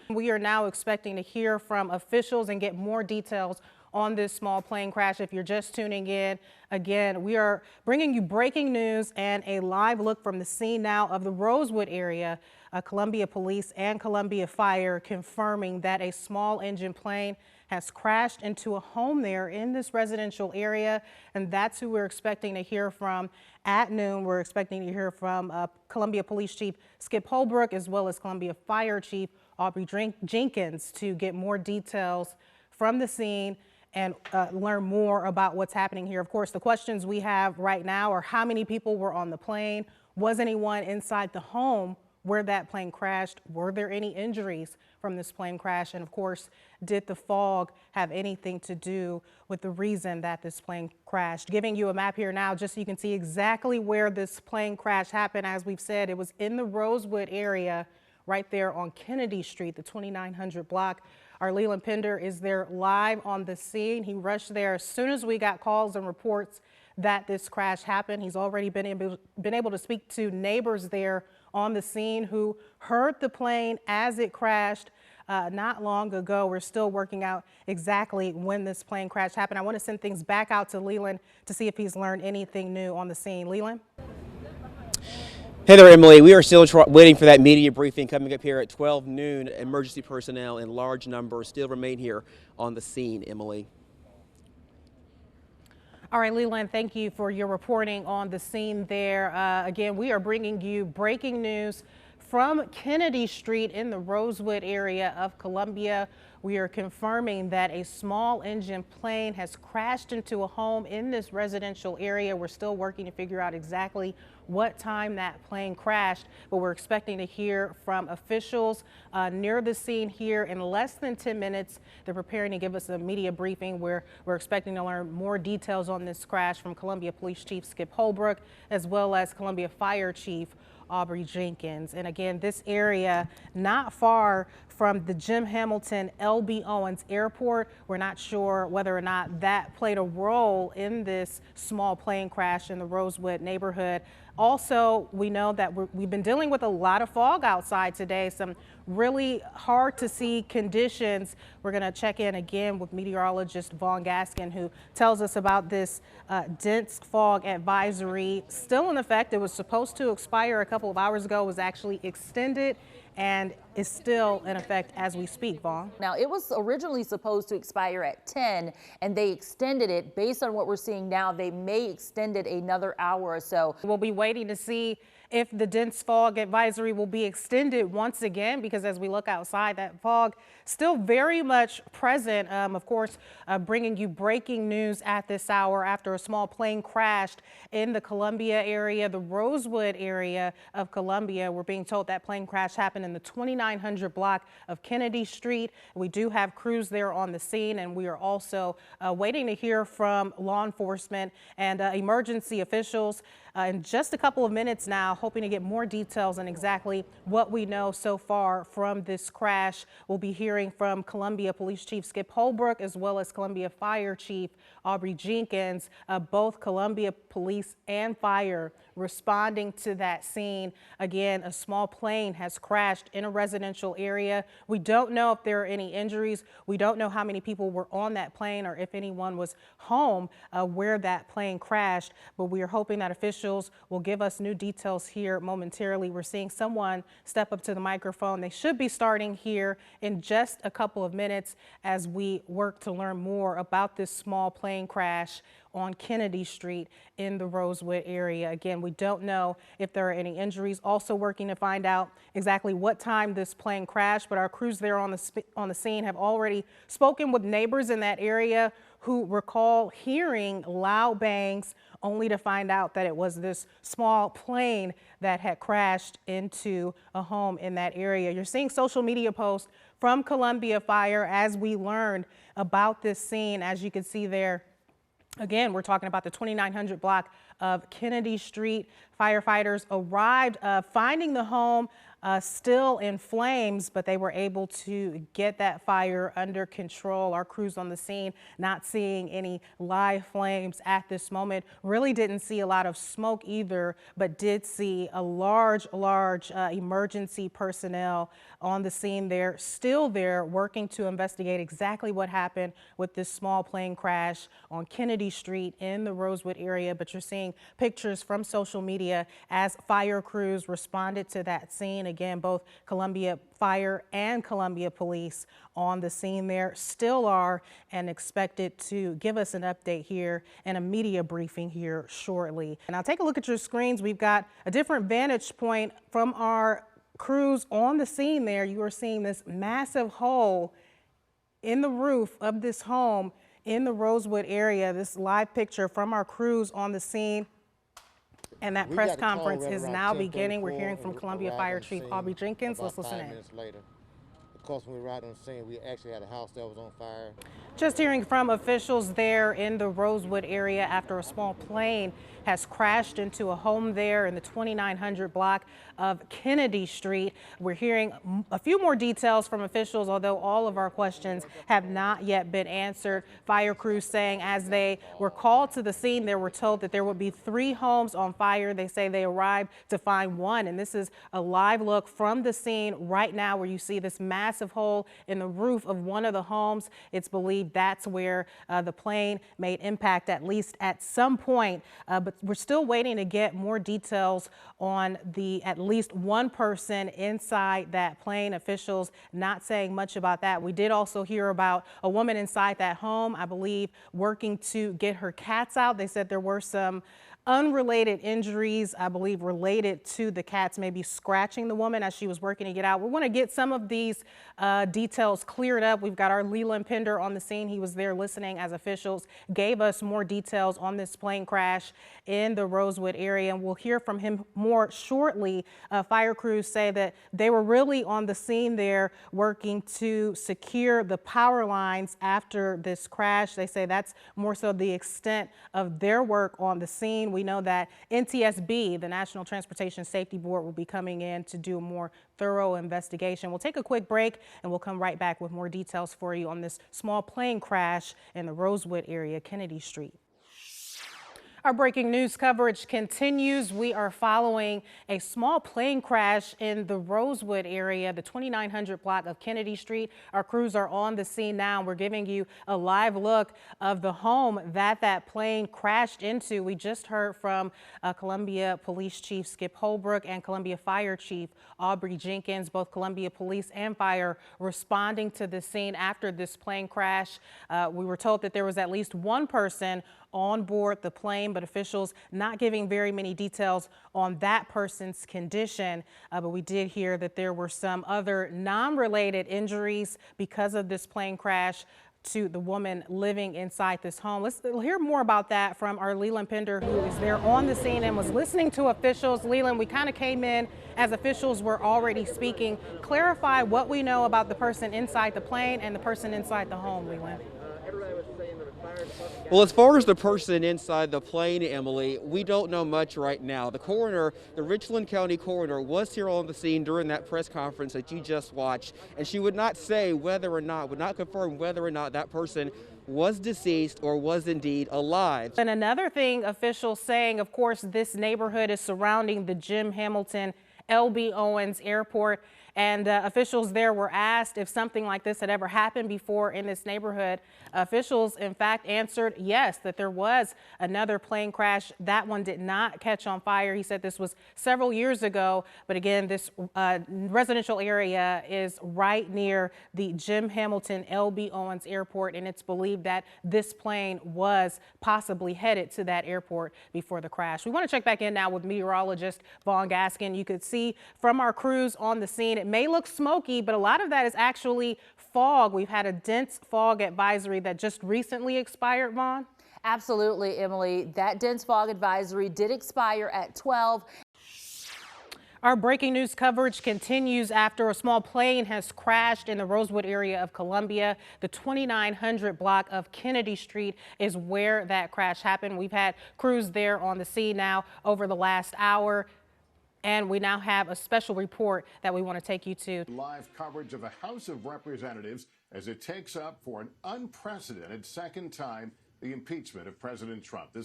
We are now expecting to hear from officials and get more details on this small plane crash. If you're just tuning in, again, we are bringing you breaking news and a live look from the scene now of the Rosewood area. Columbia Police and Columbia Fire confirming that a small engine plane has crashed into a home there in this residential area, and that's who we're expecting to hear from at noon. We're expecting to hear from Columbia Police Chief Skip Holbrook as well as Columbia Fire Chief Aubrey Jenkins to get more details from the scene and learn more about what's happening here. Of course, the questions we have right now are how many people were on the plane? Was anyone inside the home where that plane crashed? Were there any injuries from this plane crash? And of course, did the fog have anything to do with the reason that this plane crashed? Giving you a map here now just so you can see exactly where this plane crash happened. As we've said, it was in the Rosewood area right there on Kennedy Street, the 2900 block. Our Leland Pender is there live on the scene. He rushed there as soon as we got calls and reports that this crash happened. He's already been able to speak to neighbors there on the scene who heard the plane as it crashed not long ago. We're still working out exactly when this plane crash happened. I want to send things back out to Leland to see if he's learned anything new on the scene. Leland? Hey there, Emily. We are still waiting for that media briefing coming up here at 12 noon. Emergency personnel in large numbers still remain here on the scene, Emily. All right, Leland, thank you for your reporting on the scene there. Again, we are bringing you breaking news from Kennedy Street in the Rosewood area of Columbia. We are confirming that a small engine plane has crashed into a home in this residential area. We're still working to figure out exactly what time that plane crashed, but we're expecting to hear from officials near the scene here in less than 10 minutes. They're preparing to give us a media briefing where we're expecting to learn more details on this crash from Columbia Police Chief Skip Holbrook as well as Columbia Fire Chief Aubrey Jenkins. And again, this area not far from the Jim Hamilton L.B. Owens Airport. We're not sure whether or not that played a role in this small plane crash in the Rosewood neighborhood. Also, we know that we've been dealing with a lot of fog outside today, some really hard to see conditions. We're going to check in again with meteorologist Vaughn Gaskin, who tells us about this dense fog advisory still in effect. It was supposed to expire a couple of hours ago, was actually extended and is still in effect as we speak. Vaughn. Now, it was originally supposed to expire at 10 and they extended it. Based on what we're seeing now, they may extend it another hour or so. We'll be waiting to see if the dense fog advisory will be extended once again, because as we look outside, that fog still very much present. Of course, bringing you breaking news at this hour after a small plane crashed in the Columbia area, the Rosewood area of Columbia. We're being told that plane crash happened in the 2900 block of Kennedy Street. We do have crews there on the scene, and we are also waiting to hear from law enforcement and emergency officials in just a couple of minutes now, hoping to get more details on exactly what we know so far from this crash. We'll be hearing from Columbia Police Chief Skip Holbrook as well as Columbia Fire Chief Aubrey Jenkins, both Columbia Police and Fire responding to that scene. Again, a small plane has crashed in a residential area. We don't know if there are any injuries. We don't know how many people were on that plane or if anyone was home where that plane crashed, but we are hoping that officials will give us new details here momentarily. We're seeing someone step up to the microphone. They should be starting here in just a couple of minutes as we work to learn more about this small plane crash on Kennedy Street in the Rosewood area. Again, we don't know if there are any injuries. Also working to find out exactly what time this plane crashed, but our crews there on the scene have already spoken with neighbors in that area who recall hearing loud bangs, only to find out that it was this small plane that had crashed into a home in that area. You're seeing social media posts from Columbia Fire as we learned about this scene. As you can see there, again, we're talking about the 2900 block of Kennedy Street. Firefighters arrived finding the home still in flames, but they were able to get that fire under control. Our crews on the scene not seeing any live flames at this moment. Really didn't see a lot of smoke either, but did see a large emergency personnel on the scene there, still there working to investigate exactly what happened with this small plane crash on Kennedy Street in the Rosewood area. But you're seeing pictures from social media as fire crews responded to that scene. Again, both Columbia Fire and Columbia Police on the scene there, still are, and expected to give us an update here and a media briefing here shortly. And I'll take a look at your screens. We've got a different vantage point from our crews on the scene there. You are seeing this massive hole in the roof of this home in the Rosewood area. This live picture from our crews on the scene. And that press conference is now beginning. We're hearing from Columbia Fire Chief Aubrey Jenkins. Let's listen in. Of course, when we arrived on the scene, we actually had a house that was on fire. Just hearing from officials there in the Rosewood area after a small plane has crashed into a home there in the 2900 block of Kennedy Street. We're hearing a few more details from officials, although all of our questions have not yet been answered. Fire crews saying as they were called to the scene, they were told that there would be 3 homes on fire. They say they arrived to find 1, and this is a live look from the scene right now where you see this massive hole in the roof of one of the homes. It's believed that's where the plane made impact, at least at some point, but we're still waiting to get more details on the at least one person inside that plane. Officials not saying much about that. We did also hear about a woman inside that home, I believe, working to get her cats out. They said there were some unrelated injuries, I believe, related to the cats maybe scratching the woman as she was working to get out. We want to get some of these details cleared up. We've got our Leland Pender on the scene. He was there listening as officials gave us more details on this plane crash in the Rosewood area, and we'll hear from him more shortly. Fire crews say that they were really on the scene there working to secure the power lines after this crash. They say that's more so the extent of their work on the scene. We know that NTSB, the National Transportation Safety Board, will be coming in to do a more thorough investigation. We'll take a quick break and we'll come right back with more details for you on this small plane crash in the Rosewood area, Kennedy Street. Our breaking news coverage continues. We are following a small plane crash in the Rosewood area, the 2900 block of Kennedy Street. Our crews are on the scene now. We're giving you a live look of the home that plane crashed into. We just heard from Columbia Police Chief Skip Holbrook and Columbia Fire Chief Aubrey Jenkins, both Columbia Police and Fire responding to the scene after this plane crash. We were told that there was at least one person on board the plane, but officials not giving very many details on that person's condition. But we did hear that there were some other non-related injuries because of this plane crash to the woman living inside this home. Let's hear more about that from our Leland Pender, who is there on the scene and was listening to officials. Leland, we kind of came in as officials were already speaking. Clarify what we know about the person inside the plane and the person inside the home, Leland. Well, as far as the person inside the plane, Emily, we don't know much right now. The coroner, the Richland County coroner, was here on the scene during that press conference that you just watched, and she would not say would not confirm whether or not that person was deceased or was indeed alive. And another thing officials saying, of course, this neighborhood is surrounding the Jim Hamilton L.B. Owens Airport, and officials there were asked if something like this had ever happened before in this neighborhood. Officials, in fact, answered yes, that there was another plane crash. That one did not catch on fire. He said this was several years ago, but again, this residential area is right near the Jim Hamilton L.B. Owens Airport, and it's believed that this plane was possibly headed to that airport before the crash. We want to check back in now with meteorologist Vaughn Gaskin. You could see from our crews on the scene, it may look smoky, but a lot of that is actually fog. We've had a dense fog advisory that just recently expired, Vaughn. Absolutely, Emily. That dense fog advisory did expire at 12. Our breaking news coverage continues after a small plane has crashed in the Rosewood area of Columbia. The 2900 block of Kennedy Street is where that crash happened. We've had crews there on the scene now over the last hour. And we now have a special report that we want to take you to. Live coverage of the House of Representatives as it takes up for an unprecedented second time the impeachment of President Trump. This